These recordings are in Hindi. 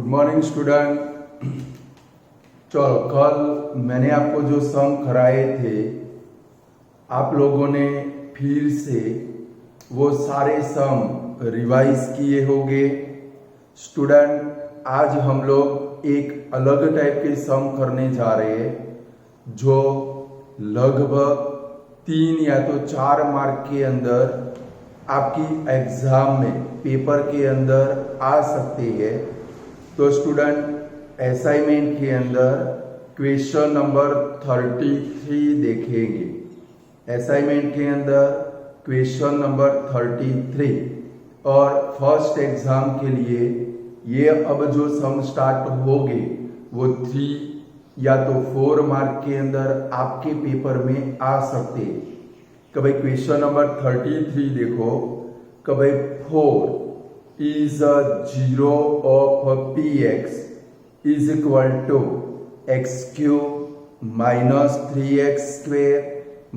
Good morning student. चलो, कल मैंने आपको जो सम कराए थे आप लोगों ने फिर से वो सारे सम रिवाइज किए होंगे। स्टूडेंट, आज हम लोग एक अलग टाइप के सम करने जा रहे हैं जो लगभग 3 या तो 4 मार्क के अंदर आपकी एग्जाम में पेपर के अंदर आ सकते हैं। तो स्टूडेंट, असाइनमेंट के अंदर क्वेश्चन नंबर 33 देखेंगे। असाइनमेंट के अंदर क्वेश्चन नंबर 33 और फर्स्ट एग्जाम के लिए ये अब जो सम स्टार्ट होंगे वो 3 या तो 4 मार्क के अंदर आपके पेपर में आ सकते हैं। कभी क्वेश्चन नंबर 33 देखो, कभी 4 is a 0 of px is equal to x cube minus 3x square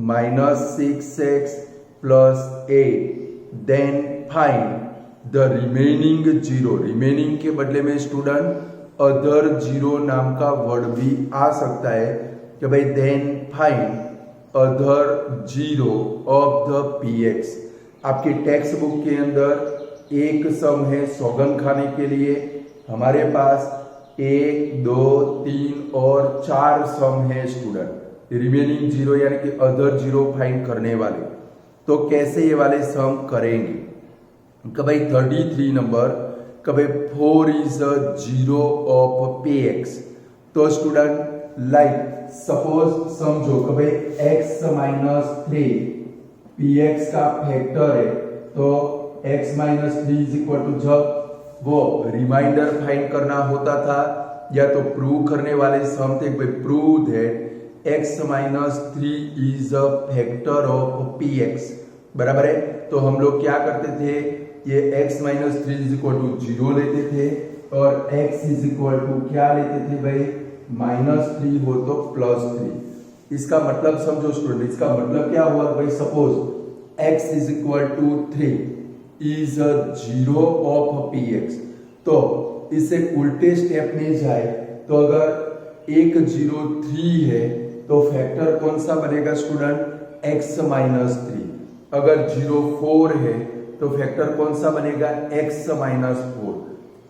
minus 6x plus 8, then find the remaining 0। remaining के बदले में स्टूडेंट अदर 0 नाम का वर्ड भी आ सकता है कि भाई then find other 0 of the px। आपके टेक्स्ट बुक के अंदर एक सम है सौगंध खाने के लिए। हमारे पास 1, 2, 3 और 4 सम है स्टूडेंट, रिमेनिंग 0 यानी कि अदर 0 फाइंड करने वाले। तो कैसे ये वाले सम करेंगे? कभी 33 नंबर, कभी 4 is a 0 of px। तो स्टूडेंट लाइक सपोज समझो कभी x माइनस 3 px का फैक्टर है, तो x minus 3 is equal to, जब वो रिमाइंडर फाइंड करना होता था या तो प्रूव करने वाले सम थे, prove that x minus 3 is a factor of px। बराबर है। तो हम लोग क्या करते थे, ये x minus 3 is equal to 0 लेते थे और x इज इक्वल टू क्या लेते थे भाई, -3 हो तो +3। इसका मतलब समझो स्टूडेंट, इसका मतलब क्या हुआ भाई, suppose x is equal to 3 is a 0 of px। तो इसे उल्टे स्टेप में जाए तो अगर एक 0 3 है तो फैक्टर कौन सा बनेगा स्टूडेंट, x माइनस 3। अगर 0 4 है तो फैक्टर कौन सा बनेगा, x माइनस 4।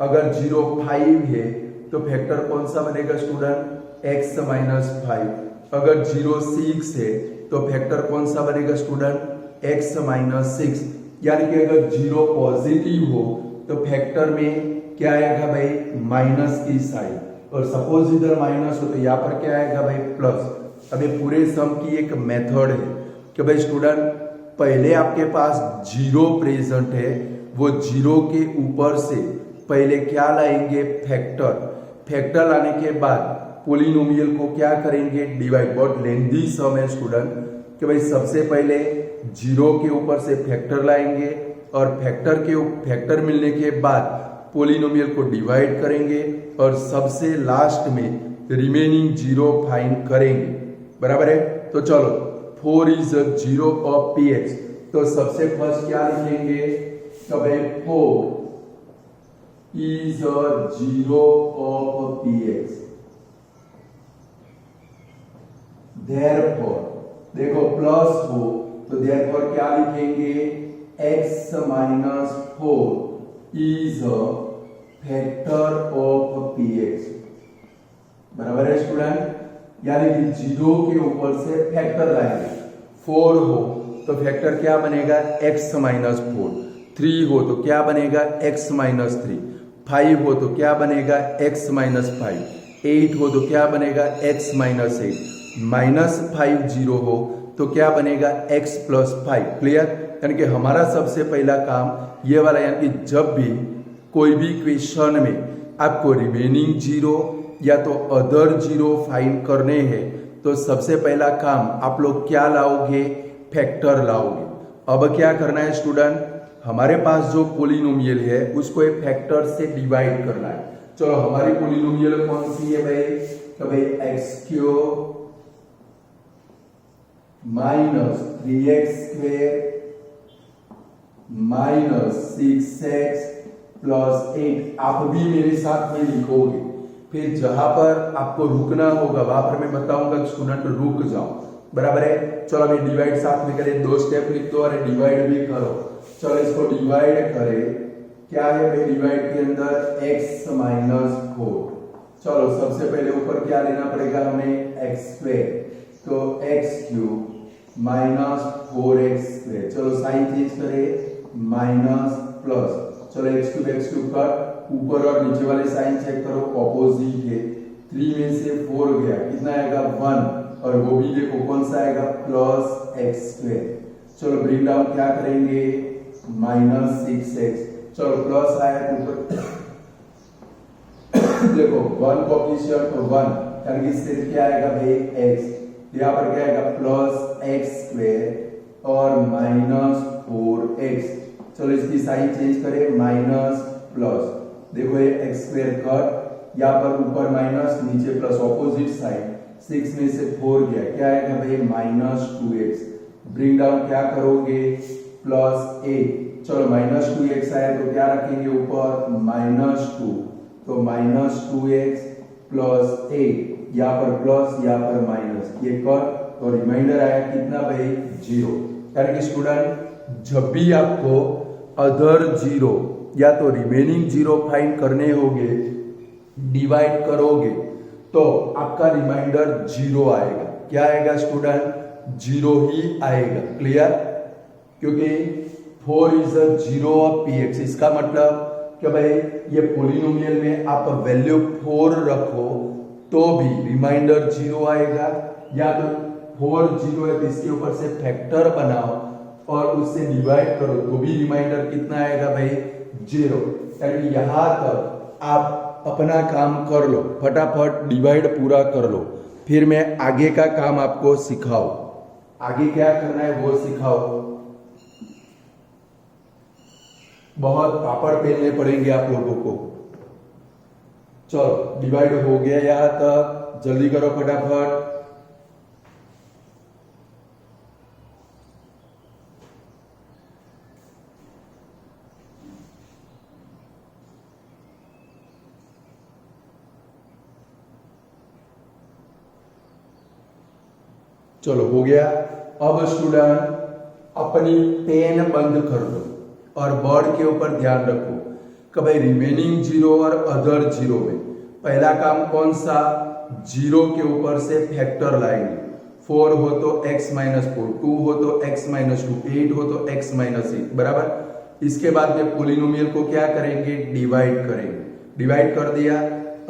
अगर 0 5 है तो फैक्टर कौन सा बनेगा स्टूडेंट, x माइनस 5। अगर 0 6 है तो फैक्टर कौन सा बनेगा स्टूडेंट, x माइनस 6। यानी कि अगर 0 पॉजिटिव हो तो फैक्टर में क्या आएगा भाई, माइनस की साइन, और सपोज इधर माइनस हो तो यहाँ पर क्या आएगा भाई, प्लस। अब ये पूरे सम की एक मेथड है कि भाई स्टूडेंट, पहले आपके पास 0 प्रेजेंट है, वो 0 के ऊपर से पहले क्या लाएंगे, फैक्टर। फैक्टर लाने के बाद पोलिनोमियल को क्या करेंगे, डिवाइड। बहुत लेंथी सम है स्टूडेंट कि भाई सबसे पहले 0 के ऊपर से फैक्टर लाएंगे और फैक्टर मिलने के बाद पोलिनोमियल को डिवाइड करेंगे और सबसे लास्ट में रिमेनिंग 0 फाइंड करेंगे। बराबर है। तो चलो, 4 इज अ 0 ऑफ px। तो सबसे फर्स्ट क्या लिखेंगे, तो भाई 4 is a 0 of px। Therefore देखो प्लस हो तो देयरफॉर क्या लिखेंगे, x minus 4 is a factor of px। बराबर है स्टूडेंट, यानी कि 0 के ऊपर से फैक्टर लाएंगे। 4 हो तो फैक्टर क्या बनेगा, x माइनस 4। 3 हो तो क्या बनेगा, x माइनस 3। 5 हो तो क्या बनेगा, x माइनस 5। 8 हो तो क्या बनेगा, x माइनस 8। -5 0 हो तो क्या बनेगा, x प्लस 5। क्लियर। यानी कि हमारा सबसे पहला काम ये वाला, यानी कि जब भी कोई भी क्वेश्चन में आपको रिमेनिंग 0 या तो अदर 0 फाइंड करने हैं तो सबसे पहला काम आप लोग क्या लाओगे, फैक्टर लाओगे। अब क्या करना है स्टूडेंट, हमारे पास जो पोलिनोमियल है उसको एक फैक्टर से डिवाइड करना है। चलो, हमारी पोलिनोमियल कौन सी है भाई, तो भाई x³ minus 3x² minus 6x plus 8 आप भी मेरे साथ में लिखोगे। फिर जहां पर आपको रुकना होगा वहां पर मैं बताऊंगा कि स्टूडेंट रुक जाओ, बराबर है। चलो अभी डिवाइड साथ में करें, 2 स्टेप लिख दो और डिवाइड भी करो। चलो इसको डिवाइड करें, क्या है भाई डिवाइड के अंदर x माइनस 4। चलो सबसे पहले ऊपर क्या लेना पड़ेगा हमें x स्क्वायर, तो x क्यूब माइनस 4x²। चलो साइन चेंज करें, माइनस प्लस, चलो x क्यूब का ऊपर और नीचे वाले साइन चेक करो, ऑपोजिट है। 3 में से 4 गया, कितना आएगा 1, और वो भी देखो कौन सा आएगा प्लस x²। चलो ब्रिंग डाउन क्या करेंगे, माइनस 6x। चलो प्लस आया ऊपर देखो 1 कोएफिशिएंट तो 1, यानी कि सिर्फ क्या आएगा भाई x, यहाँ पर क्या आएगा प्लस x² और माइनस 4x। चलो इसकी साइन चेंज करें, माइनस प्लस, देखो ये x² कट, यहाँ पर ऊपर माइनस नीचे प्लस, ऑपोजिट साइड। 6 में से 4 गया, क्या आएगा भाई माइनस 2x। ब्रिंग डाउन क्या करोगे, प्लस 8। चलो माइनस 2x आया तो क्या रखेंगे ऊपर, माइनस 2, तो माइनस 2x प्लस 8, यहाँ पर प्लस यहाँ पर माइनस, ये कट, तो रिमाइंडर आया कितना भाई 0। यानी कि स्टूडेंट जब भी आपको अदर जीरो या तो रिमेनिंग जीरो फाइंड करने होंगे, डिवाइड करोगे तो आपका रिमाइंडर 0 आएगा। क्या आएगा स्टूडेंट, 0 ही आएगा। क्लियर, क्योंकि 4 इज अ 0 ऑफ px। इसका मतलब कि भाई ये पोलिनोमियल में आप वैल्यू 4 रखो तो भी रिमाइंडर 0 आएगा, या तो 4 0 है तो इसके ऊपर से फैक्टर बनाओ और उससे डिवाइड करो तो भी रिमाइंडर कितना आएगा भाई 0। यानी यहां तक आप अपना काम कर लो, फटाफट डिवाइड पूरा कर लो, फिर मैं आगे का काम आपको सिखाओ। आगे क्या करना है वो सिखाओ। बहुत पापड़ बेलने पड़ेंगे आप लोगों को। चलो डिवाइड हो गया यहां तक, जल्दी करो फटाफट। चलो हो गया। अब स्टूडेंट अपनी पेन बंद कर दो और बोर्ड के ऊपर ध्यान रखो कि भाई रिमेनिंग 0 और अदर 0 में पहला काम कौन सा, 0 के ऊपर से फैक्टर लाएंगे। 4 हो तो x माइनस 4, 2 हो तो x माइनस 2, 8 हो तो x माइनस 8, बराबर। इसके बाद में पोलिनोमियल को क्या करेंगे, डिवाइड करेंगे। डिवाइड कर दिया,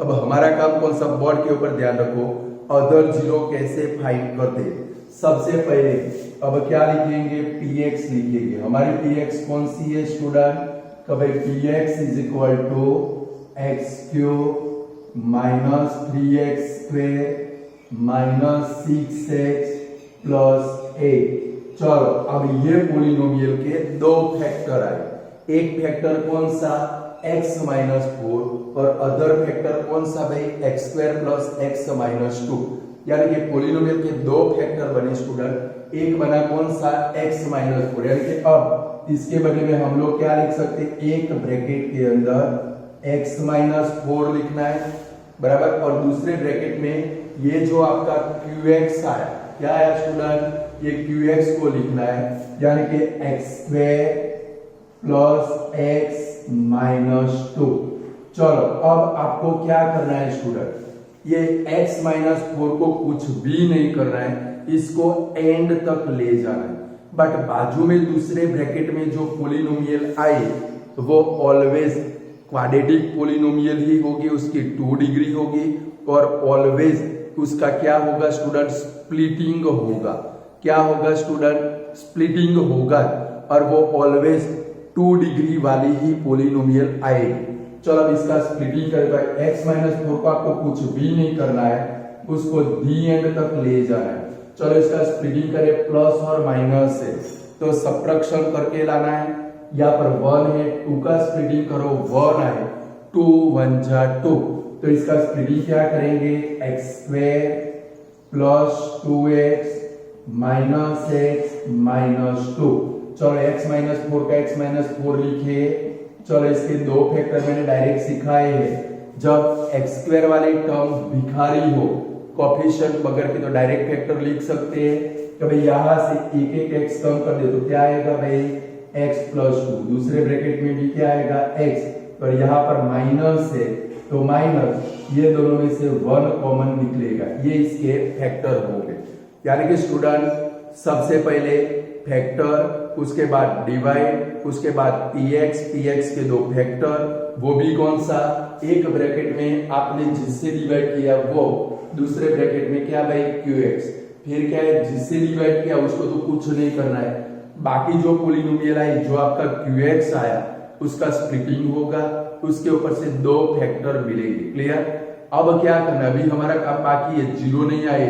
अब हमारा काम कौन सा, बोर्ड के ऊपर ध्यान रखो, अदर 0 कैसे फाइंड करते। सबसे पहले अब क्या लिखेंगे, px लिखेंगे। हमारी px कौन सी है स्टूडेंट, कभी px is equal to x cube minus 3x square minus 6x plus 8। चलो अब ये पोलिनोमियल के दो फैक्टर आए। एक फैक्टर कौन सा, x माइनस 4, और अदर फैक्टर कौन सा भाई, x square plus x minus 2। यानी कि पोलिनोमियल के दो फैक्टर बने स्टूडेंट। एक बना कौन सा, x माइनस 4, यानी कि अब इसके बदले में हम लोग क्या लिख सकते हैं, एक ब्रैकेट के अंदर x माइनस 4 लिखना है, बराबर, और दूसरे ब्रैकेट में ये जो आपका qx आया, क्या आया स्टूडेंट, ये qx को लिखना है, यानी कि x square plus x minus 2। चलो अब आपको क्या करना है स्टूडेंट, ये x माइनस 4 को कुछ भी नहीं करना है, इसको एंड तक ले जाना है। बट बाजू में दूसरे ब्रैकेट में जो पोलिनोमियल आए वो ऑलवेज क्वाड्रेटिक पोलिनोमियल ही होगी, उसकी 2 डिग्री होगी, और ऑलवेज उसका क्या होगा स्टूडेंट, स्प्लिटिंग होगा। क्या होगा स्टूडेंट, स्प्लिटिंग होगा, और वो ऑलवेज 2 डिग्री वाली ही पोलिनोमियल आएगी। चलो अब इसका स्प्लिटिंग करेगा, x माइनस 4 को आपको कुछ भी नहीं करना है, उसको दी एंड तक ले जाना है। चलो इसका स्प्लिटिंग करें, प्लस और माइनस है तो सब्ट्रैक्शन करके लाना है। यहाँ पर 1 है, 2 का स्प्लिटिंग करो, 1 आए, 2 1 जा 2, तो इसका स्प्लिटिंग क्या करेंगे, x square plus 2x minus x minus 2। चलो x माइनस 4 का x माइनस 4 लिखे। चलो इसके दो फैक्टर मैंने डायरेक्ट सिखाए हैं। जब एक्स स्क्वायर वाली टर्म भिखारी हो कोफिशिएंट बगैर के तो डायरेक्ट फैक्टर लिख सकते हैं कि भाई यहां से एक एक एक्स कम कर दे तो क्या आएगा भाई x प्लस 2, दूसरे ब्रैकेट में भी क्या आएगा x, और यहाँ पर माइनस है तो माइनस, ये दोनों में से 1 कॉमन निकलेगा, ये इसके फैक्टर होंगे। यानी कि स्टूडेंट सबसे पहले फैक्टर, उसके बाद डिवाइड, उसके बाद px के दो फैक्टर, वो भी कौन सा, एक ब्रैकेट में आपने जिससे डिवाइड किया वो, दूसरे ब्रैकेट में क्या भाई qx, फिर क्या है जिससे डिवाइड किया उसको तो कुछ नहीं करना है, बाकी जो पॉलिनोमियल आई जो आपका qx आया उसका स्प्लिटिंग होगा, उसके ऊपर से दो फैक्टर मिलेंगे। क्लियर। अब क्या करना, अभी हमारा काम बाकी है, जीरो नहीं आए,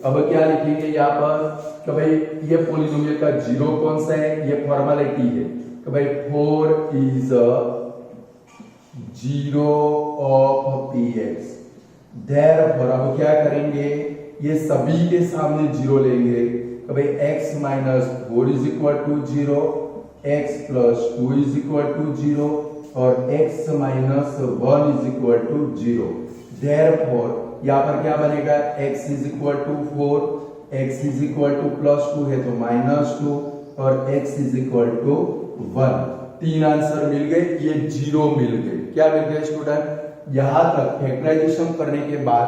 अब क्या लिखेंगे यहाँ पर कि भाई ये पॉलिनोमियल का जीरो कौन सा है, ये फॉर्मेलिटी है कि भाई 4 is zero of px। Therefore अब क्या करेंगे, ये सभी के सामने जीरो लेंगे कि भाई x minus 4 is equal to zero, x plus 2 is equal to zero और x minus 1 is equal to zero. Therefore यहाँ पर क्या बनेगा, x is equal to 4, x is equal to plus 2 है तो माइनस 2 और x इज इक्वल टू 1। तीन आंसर मिल गए, ये जीरो मिल गए। क्या मिल गए स्टूडेंट, यहां तक फैक्टराइजेशन करने के बाद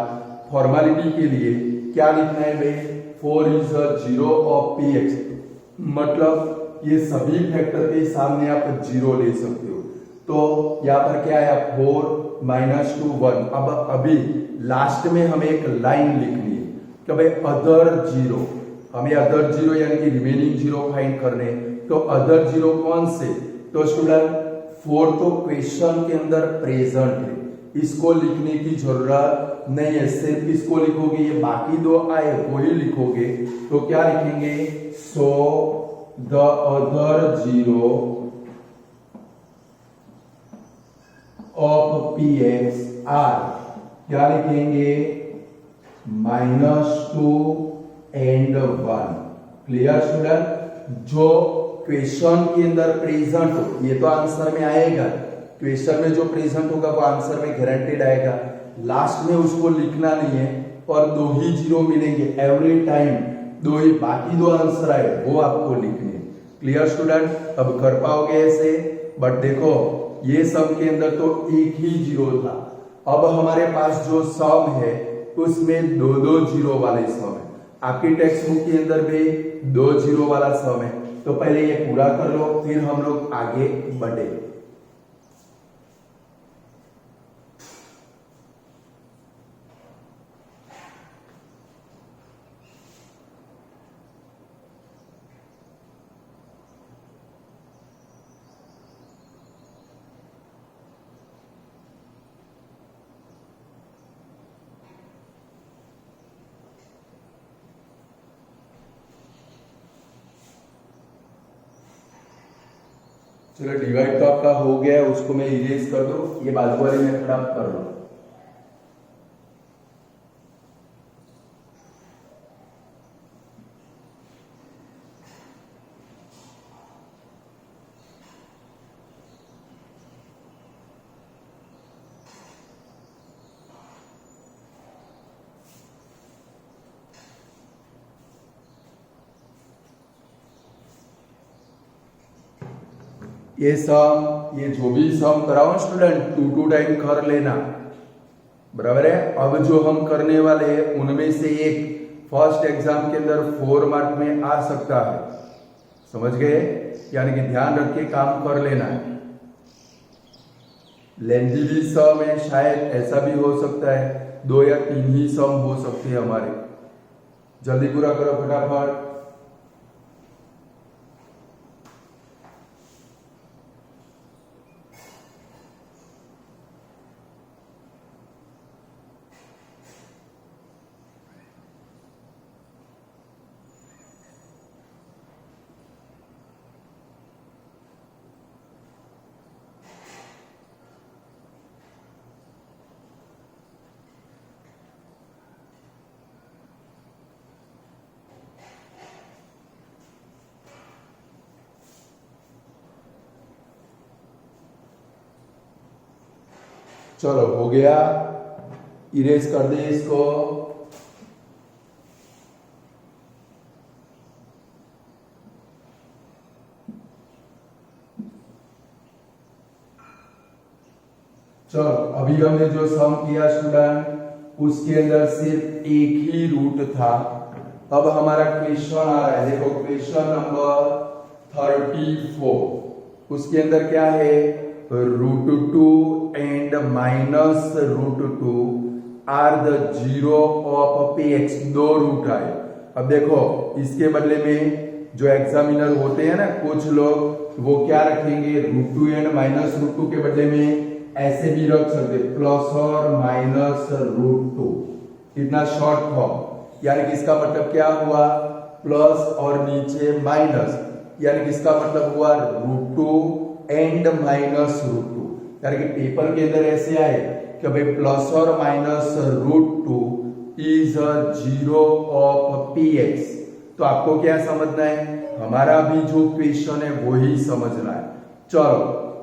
फॉर्मेलिटी के लिए क्या लिखना है भाई, 4 इज जीरो ऑफ px, मतलब ये सभी फैक्टर के सामने आप जीरो ले सकते हो। तो यहाँ पर क्या है 4 माइनस 2 1। अब अभी लास्ट में हमें एक लाइन लिखनी है कि भाई अदर जीरो, हमें अदर जीरो यानी कि रिमेनिंग जीरो फाइंड करने, तो अदर जीरो कौन से, तो स्टूडेंट 4 तो क्वेश्चन के अंदर प्रेजेंट है, इसको लिखने की जरूरत नहीं है, सिर्फ इसको लिखोगे, ये बाकी दो आए वो ही लिखोगे। तो क्या लिखेंगे, so the other zero of px are, क्या लिखेंगे, -2 and 1। क्लियर स्टूडेंट, जो क्वेश्चन के अंदर प्रेजेंट हो ये तो आंसर में आएगा, क्वेश्चन में जो प्रेजेंट होगा वो आंसर में गारंटेड आएगा, लास्ट में उसको लिखना नहीं है, और दो ही जीरो मिलेंगे एवरी टाइम, दो ही, बाकी दो आंसर आए वो आपको लिखने। क्लियर स्टूडेंट, अब कर पाओगे ऐसे, बट देखो ये सम के अंदर तो एक ही जीरो था, अब हमारे पास जो सम है उसमें दो दो जीरो वाले सम है, आपकी टेक्स्ट बुक के अंदर भी दो जीरो वाला सम है, तो पहले ये पूरा कर लो फिर हम लोग आगे बढ़े। चलो डिवाइड तो आपका हो गया है, उसको मैं इरेज कर दूं, ये बाजू वाले मेथड आप कर लो। ये सम, ये जो भी सम कराओ स्टूडेंट 2 टाइम कर लेना, बराबर है। अब जो हम करने वाले हैं उनमें से एक फर्स्ट एग्जाम के अंदर 4 मार्क में आ सकता है, समझ गए, यानी कि ध्यान रख के काम कर लेना है। लेंथी भी सम है, शायद ऐसा भी हो सकता है 2 या 3 ही सम हो सकते हैं हमारे। जल्दी पूरा करो फटाफट। चलो हो गया, इरेज कर दे इसको। चलो अभी हमने जो सम किया स्टूडेंट, उसके अंदर सिर्फ एक ही रूट था। अब हमारा क्वेश्चन आ रहा है, देखो क्वेश्चन नंबर 34। उसके अंदर क्या है, √2 and -√2 are the zero of px, दो रूट आए। अब देखो इसके बदले में जो एग्जामिनर होते हैं ना, कुछ लोग वो क्या रखेंगे, √2 एंड -√2 के बदले में ऐसे भी रख सकते, प्लस और -√2। इतना शॉर्ट फॉर्म, यानी कि इसका मतलब क्या हुआ, प्लस और नीचे माइनस, यानी कि इसका मतलब हुआ √2 एंड -√2। यानी कि पेपर के अंदर ऐसे आए कि भाई प्लस और -√2 is a zero of px। तो आपको क्या समझना है, हमारा भी जो क्वेश्चन है वही समझना है। चलो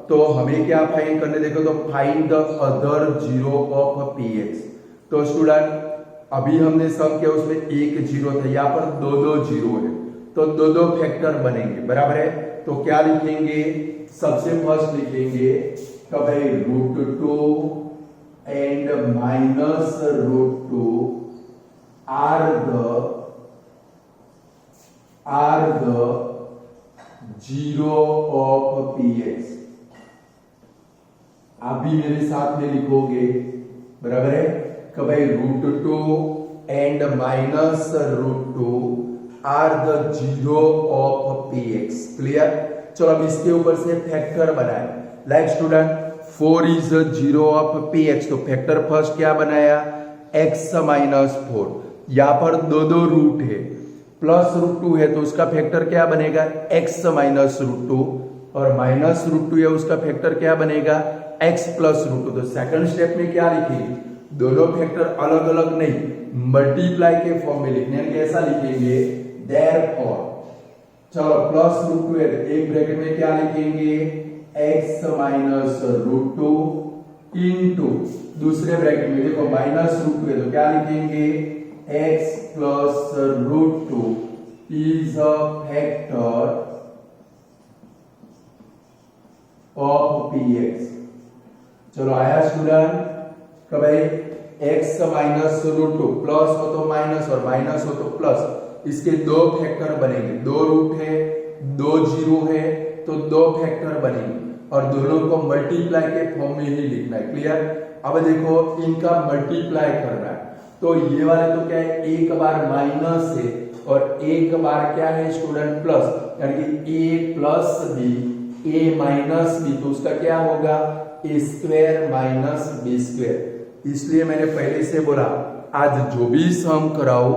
तो हमें क्या फाइंड करने, देखो तो find the other zero of px। तो स्टूडेंट अभी हमने सम किया, उसमें एक जीरो था, यहाँ पर दो दो जीरो है, तो दो दो फैक्टर बनेंगे, बराबर है। तो क्या लिखेंगे, सबसे फर्स्ट लिखेंगे तो भाई √2 and -√2 are the zero of px। आप भी मेरे साथ में लिखोगे, बराबर है कि भाई √2 and -√2 are the zero of px। Clear. चलो अब इसके ऊपर से फैक्टर बनाए, like student 4 is the zero of px। तो फैक्टर फर्स्ट क्या बनाया, x -4। यहां पर दो दो रूट है, +√2 है तो उसका फैक्टर क्या बनेगा, x -√2, और -√2 है उसका फैक्टर क्या बनेगा, x +√2। तो सेकंड स्टेप में क्या लिखेंगे, दोनों फैक्टर अलग अलग नहीं, मल्टीप्लाई के फॉर्म में लिखने, कैसा लिखेंगे, देयरफॉर। चलो +√2 है, एक ब्रैकेट में क्या लिखेंगे, x -√2 इंटू, दूसरे ब्रैकेट में देखो -√2 है तो क्या लिखेंगे, x +√2 is a factor of px। चलो आया स्टूडेंट, कि भाई x -√2, प्लस हो तो माइनस और माइनस हो तो प्लस, इसके दो फैक्टर बनेंगे, दो रूट है, दो जीरो है, तो दो फैक्टर बनेंगे और दोनों को मल्टीप्लाई के फॉर्म में ही लिखना है। क्लियर। अब देखो इनका मल्टीप्लाई करना है, तो ये वाले तो क्या है, एक बार माइनस है और एक बार क्या है स्टूडेंट, प्लस, यानी कि a plus B, a minus B, तो उसका क्या होगा, a square minus B square. इसलिए मैंने पहले से बोला, आज जो भी सम कराओ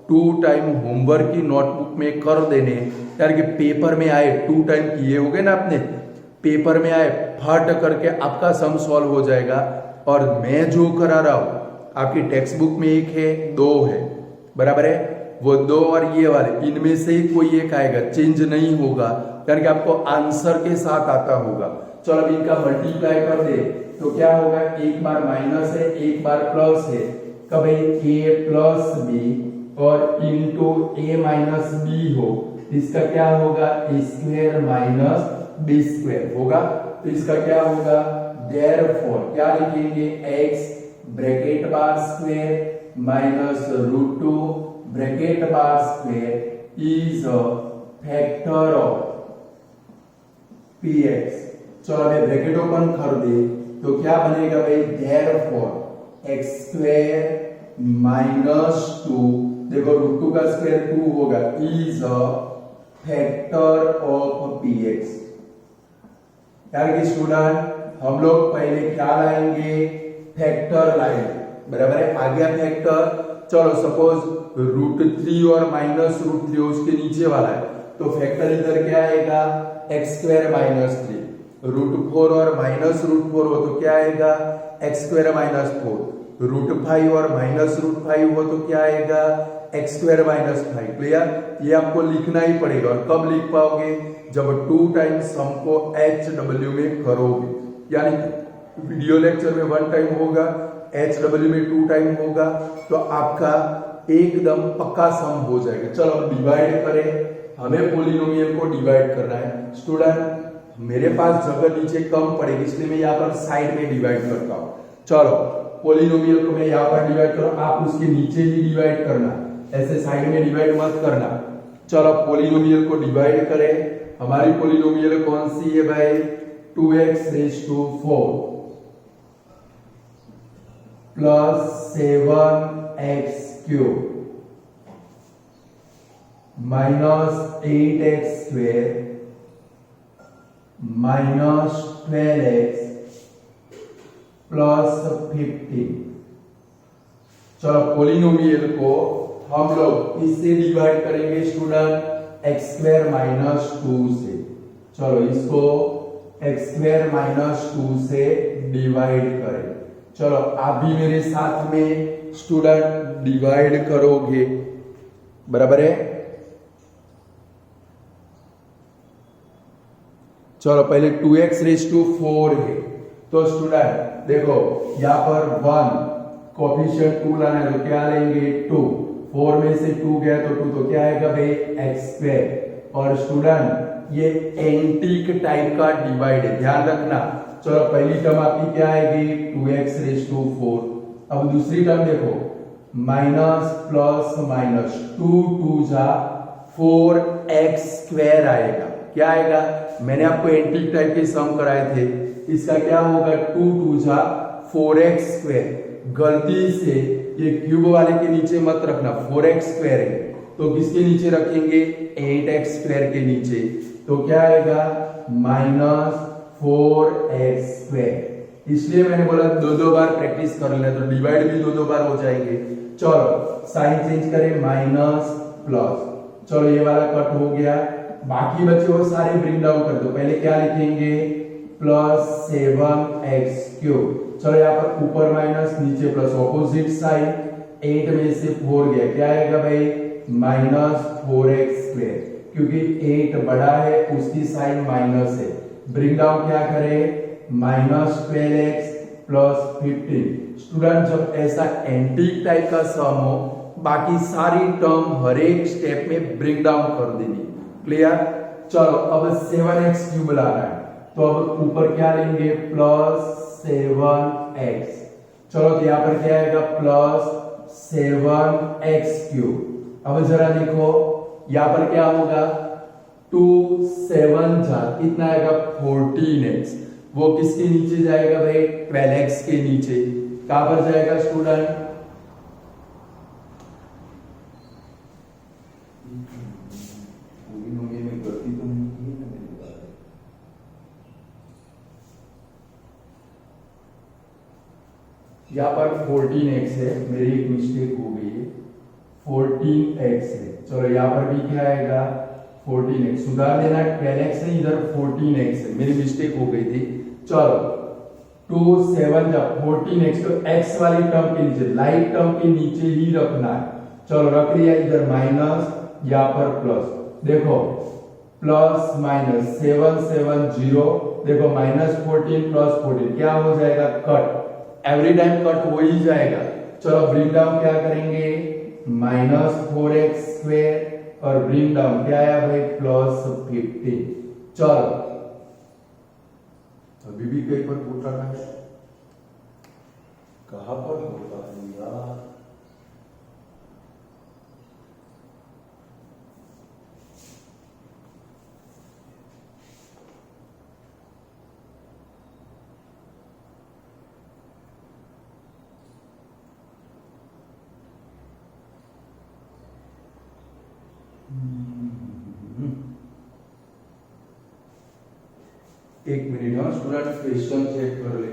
2 टाइम होमवर्क की नोटबुक में कर देने, यार कि पेपर में आए 2 टाइम किए होगे ना आपने, पेपर में आए फट करके आपका सम सॉल्व हो जाएगा। और मैं जो करा रहा हूं आपकी टेक्स्ट बुक में एक है, 2 है, बराबर है, वो 2 और ये वाले इनमें से ही कोई एक आएगा, चेंज नहीं होगा, यानी कि आपको आंसर के साथ आता होगा। चलो अब इनका मल्टीप्लाई कर दे तो क्या होगा, एक बार माइनस है एक बार प्लस है, कभी a प्लस बी और इंटू a माइनस बी हो, इसका क्या होगा, a square minus B square होगा। तो इसका क्या होगा, देयरफॉर क्या लिखेंगे, x bracket bar square minus √2 bracket bar square is a factor of px। चलो मैं ब्रैकेट ओपन कर दे तो क्या बनेगा भाई, देयरफॉर x स्क्वायर माइनस 2, देखो √2 का स्क्वायर 2 होगा, is a factor of px। यानी कि स्टूडेंट हम लोग पहले क्या लाएंगे, फैक्टर लाएंगे, बराबर है, आ गया फैक्टर। चलो सपोज √3 और -√3 उसके नीचे वाला है, तो फैक्टर इधर क्या आएगा, x स्क्वायर माइनस 3, √4 और -√4 हो तो क्या आएगा, x स्क्वायर माइनस 4, √5 और -√5 हो तो क्या आएगा, x स्क्वायर माइनस 5। क्लियर। ये आपको लिखना ही पड़ेगा, और कब लिख पाओगे, जब 2 टाइम सम को HW में करोगे, यानी वीडियो लेक्चर में 1 टाइम होगा, HW में 2 टाइम होगा, तो आपका एकदम पक्का सम हो जाएगा। चलो अब डिवाइड करें, हमें पोलिनोमियल को डिवाइड करना है। स्टूडेंट मेरे पास जगह नीचे कम पड़ेगी, इसलिए मैं यहाँ पर साइड में डिवाइड करता हूँ। चलो पोलिनोमियल को मैं यहाँ पर डिवाइड करूँ, आप उसके नीचे ही डिवाइड करना, ऐसे साइड में डिवाइड मत करना। चलो पोलिनोमियल को डिवाइड करें। हमारी पोलिनोमियल कौन सी है भाई? 2x⁴ plus 7x³ minus 8x² minus 12x plus 15। चलो पोलिनोमियल को हम लोग इससे डिवाइड करेंगे स्टूडेंट, x² माइनस 2 से। चलो इसको x² - 2 से डिवाइड करें। चलो आप भी मेरे साथ में स्टूडेंट डिवाइड करोगे, बराबर है। चलो पहले 2x⁴ है, तो स्टूडेंट देखो यहां पर 1 कोफिशिएंट 2 लाना है, तो क्या लेंगे 2, 4 में से 2 गया तो 2, तो क्या आएगा भाई x²। और स्टूडेंट ये एंटीक टाइप का डिवाइड है, ध्यान रखना। चलो पहली टर्म आपकी क्या आएगी 2x⁴। अब दूसरी टर्म देखो, माइनस प्लस माइनस 2 2 जा 4x² आएगा। क्या आएगा? मैंने आपको एंटीक टाइप के सम कराए थे, इसका क्या होगा 2 2 जा 4x²। गलती से ये क्यूब वाले के नीचे मत रखना, 4x² है तो किसके नीचे रखेंगे 8x² के नीचे, तो क्या आएगा -4x²। इसलिए मैंने बोला दो बार प्रैक्टिस कर लेना, तो डिवाइड भी दो बार हो जाएंगे। चलो साइन चेंज करें, माइनस प्लस, चलो ये वाला कट हो गया, बाकी बचे वो सारे ब्रिंग डाउन कर दो। पहले क्या लिखेंगे प्लस 7x³। चलो यहाँ पर ऊपर माइनस नीचे प्लस, ऑपोजिट साइन, 8 में से 4 गया, क्या आएगा भाई -4x²। क्योंकि 8 बड़ा है उसकी साइन माइनस है, ब्रिंग डाउन क्या करें -12x प्लस 15। स्टूडेंट जब ऐसा एंटीक टाइप का सम हो, बाकी सारी टर्म हर एक स्टेप में ब्रिंग डाउन कर देनी। क्लियर? चलो अब 7x³ लाना है, तो अब ऊपर क्या लेंगे प्लस 7x। चलो तो यहां पर क्या आएगा प्लस 7x³। अब जरा देखो यहां पर क्या होगा 2 7 जा कितना आएगा 14x, वो किसके नीचे जाएगा भाई 12x के नीचे। कहां पर जाएगा स्टूडेंट यहाँ पर 14x है, मेरी एक मिस्टेक हो गई है, 14x है। चलो यहाँ पर भी क्या आएगा 14x, सुधार देना 12x है, इधर 14x है, मेरी मिस्टेक हो गई थी। चलो 2 7 जा 14x, तो x वाली टर्म के नीचे, लाइट टर्म के नीचे ही रखना है। चलो रख लिया, इधर माइनस यहाँ पर प्लस, देखो प्लस माइनस 7 7 0, देखो -14 प्लस 14 क्या हो जाएगा कट, एवरी टाइम कट हो ही जाएगा। चलो ब्रिंग डाउन क्या करेंगे -4x² और ब्रिंग डाउन क्या आया भाई प्लस 15। चलो अभी भी कहीं पर पूछ रहा है, कहां पर होता है यार, एक मिनट हाँ स्टूडेंट क्वेश्चन चेक कर ले।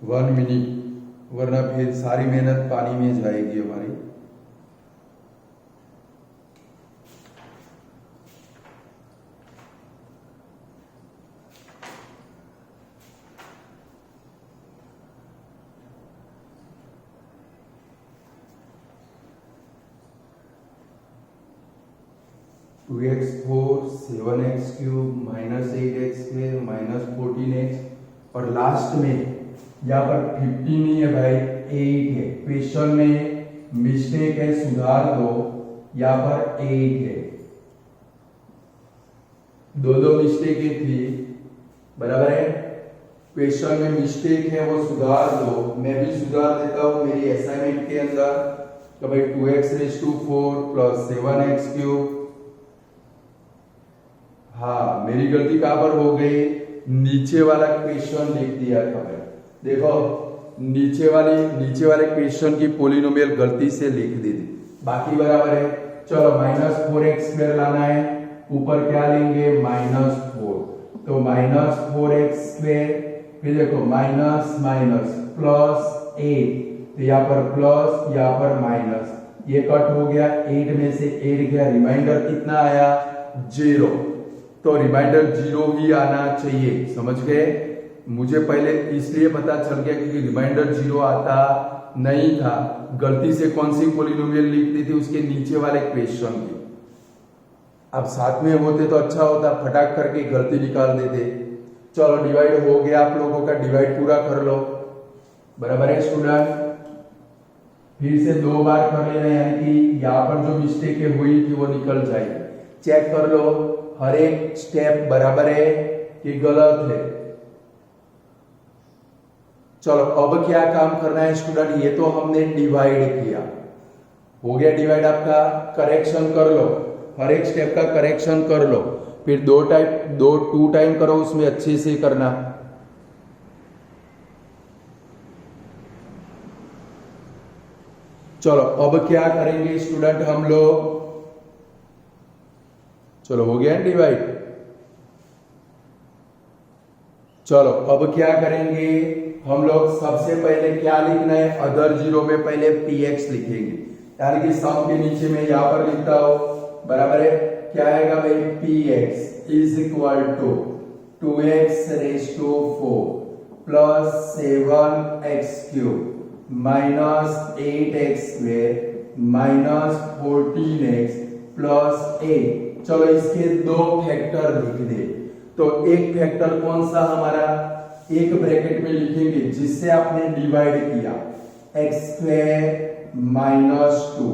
वन मिनट, वरना फिर सारी मेहनत पानी में जाएगी हमारी। 2x4 7x³ -8x² -14x और लास्ट में यहाँ पर 50 नहीं है भाई 8 है। क्वेश्चन में मिस्टेक है, सुधार दो। यहाँ पर 8 है, दो मिस्टेक थी, बराबर है। क्वेश्चन में मिस्टेक है वो सुधार दो। मैं भी सुधार देता हूं मेरी असाइनमेंट के अंदर। तो भाई 2x4 + 7x³। हाँ, मेरी गलती कहां पर हो गई, नीचे वाला क्वेश्चन लिख दिया था भाई। देखो नीचे वाले क्वेश्चन की पॉलिनोमियल गलती से लिख दी थी, बाकी बराबर है। चलो -4x² लाना है, ऊपर क्या लेंगे -4, तो -4x², फिर देखो माइनस माइनस +8, तो यहाँ पर प्लस, यहाँ पर माइनस, ये कट हो गया, 8 में से 8 गया, रिमाइंडर कितना आया 0। तो रिमाइंडर 0 ही आना चाहिए, समझ गए। मुझे पहले इसलिए पता चल गया क्योंकि रिमाइंडर 0 आता नहीं था। गलती से कौन सी पॉलिनोमियल लिख दी थी, उसके नीचे वाले क्वेश्चन की। अब साथ में होते तो अच्छा होता, फटाक करके गलती निकाल देते। चलो डिवाइड हो गया, आप लोगों का डिवाइड पूरा कर लो, बराबर है स्टूडेंट। फिर से 2 बार कर लेना, यानी कि यहाँ पर जो मिस्टेक हुई थी वो निकल जाएगी। चेक कर लो हर एक स्टेप बराबर है कि गलत है। चलो अब क्या काम करना है स्टूडेंट, ये तो हमने डिवाइड किया, हो गया डिवाइड आपका। करेक्शन कर लो, हर एक स्टेप का करेक्शन कर लो। फिर 2 टाइम करो, उसमें अच्छे से करना। चलो अब क्या करेंगे स्टूडेंट हम लोग, चलो हो गया डिवाइड। चलो अब क्या करेंगे हम लोग, सबसे पहले क्या लिखना है, अदर जीरो में पहले px लिखेंगे, यानी कि सम के नीचे में यहां पर लिखता हो, बराबर है। क्या आएगा भाई, px = 2x⁴ + 7x³ -8x² -14x + 8। चलो इसके 2 फैक्टर लिख दे। तो एक फैक्टर कौन सा हमारा, एक ब्रैकेट में लिखेंगे जिससे आपने डिवाइड किया, x² -2।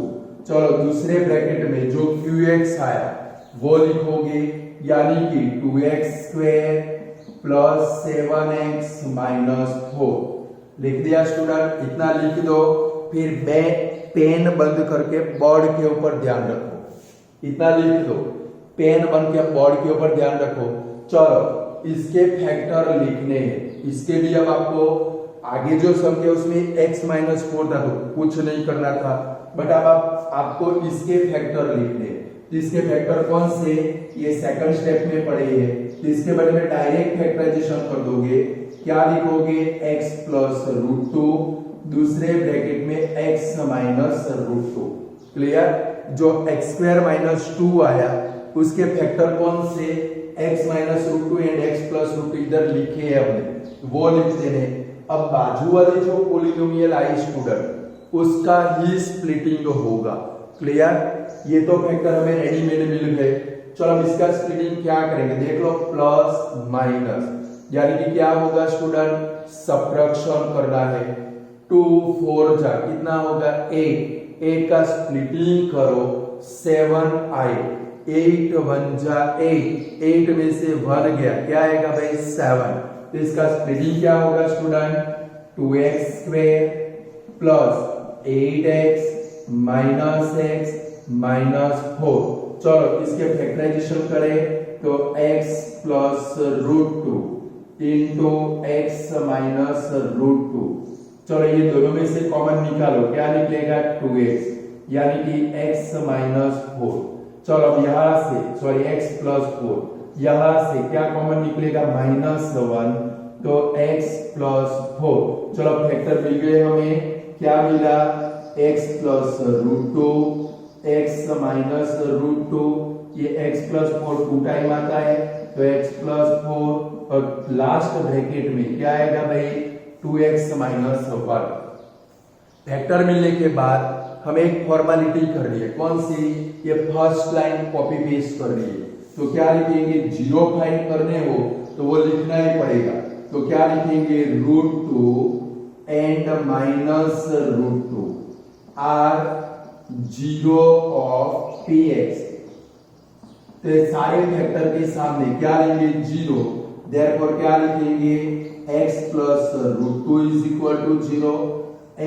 चलो दूसरे ब्रैकेट में जो qx आया वो लिखोगे, यानी कि 2x² + 7x -4 लिख दिया स्टूडेंट, इतना लिख दो। फिर पेन बंद करके बोर्ड के ऊपर ध्यान रखो, इतना लिख दो, पेन बंद के बोर्ड के ऊपर ध्यान रखो। चलो इसके फैक्टर लिखने हैं, इसके लिए अब आपको आगे जो सम किया उसमें x -4 था तो कुछ नहीं करना था, बट अब आपको इसके फैक्टर लिखने हैं। इसके फैक्टर कौन से, ये सेकंड स्टेप में पड़े हैं, इसके बारे में डायरेक्ट फैक्टराइजेशन कर दोगे। क्या लिखोगे, x + √2, दूसरे ब्रैकेट में x -√2। क्लियर। जो x² - 2 आया उसके फैक्टर कौन से, x -√2 एंड x + √2 इधर लिखे हैं हमने, वो लिख देने। अब बाजू वाले जो पॉलिनोमियल आई स्टूडेंट, उसका ही स्प्लिटिंग होगा। क्लियर। ये तो फैक्टर हमें रेडीमेड मिल गए। चलो अब इसका स्प्लिटिंग क्या करेंगे, देख लो, प्लस माइनस, यानी कि क्या होगा स्टूडेंट, सबट्रैक्शन करना है। 2 4 जा कितना होगा 8, 8 का स्प्लिटिंग करो, 7 आए, 8 1 जा 8, 8 में से 1 गया, क्या आएगा भाई 7। तो इसका स्प्लिटिंग क्या होगा स्टूडेंट, 2x² + 8x -x -4। चलो इसके फैक्टराइजेशन करें तो x + √2 इंटू x -√2। चलो ये दोनों में से कॉमन निकालो, क्या निकलेगा 2x, यानी कि x -4। चलो अब यहां से सॉरी x + 4, यहां से क्या कॉमन निकलेगा -1, तो x + 4। चलो फैक्टर मिल गए हमें, क्या मिला, x + √2, x -√2, ये x + 4 2 टाइम आता है तो x + 4, और लास्ट ब्रैकेट में क्या आएगा भाई 2x - 1। फैक्टर मिलने के बाद हमें एक फॉर्मेलिटी करनी है। कौन सी? ये फर्स्ट लाइन कॉपी पेस्ट करनी है। तो क्या लिखेंगे? 0 फाइंड करने हो तो वो लिखना ही पड़ेगा। तो क्या लिखेंगे? √2 एंड -√2 आर 0 ऑफ px। तो ये सारे फैक्टर के सामने क्या लेंगे? 0। देयरफॉर क्या लिखेंगे? x plus √2 is equal to 0,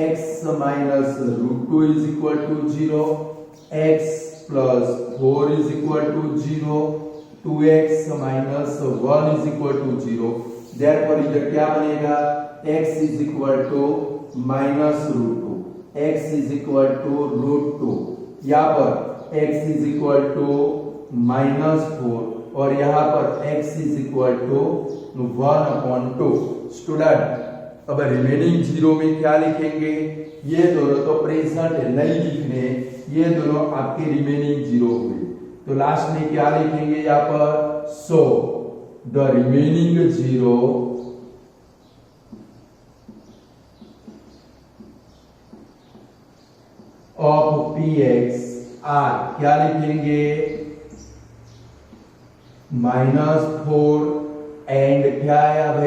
x minus √2 is equal to 0, x plus 4 is equal to 0, 2x minus 1 is equal to 0। Therefore इधर क्या बनेगा? x is equal to -√2, x is equal to √2, यहाँ पर x इज इक्वल टू -4 और यहाँ पर x is equal to 1/2। Student अब रिमेनिंग 0 में क्या लिखेंगे? ये दोनों तो प्रेजेंट है, नहीं लिखने, ये दोनों आपके रिमेनिंग 0 हुए। तो लास्ट में क्या लिखेंगे यहाँ पर? So the remaining 0 of px are क्या लिखेंगे? -4 एंड क्या आया भाई?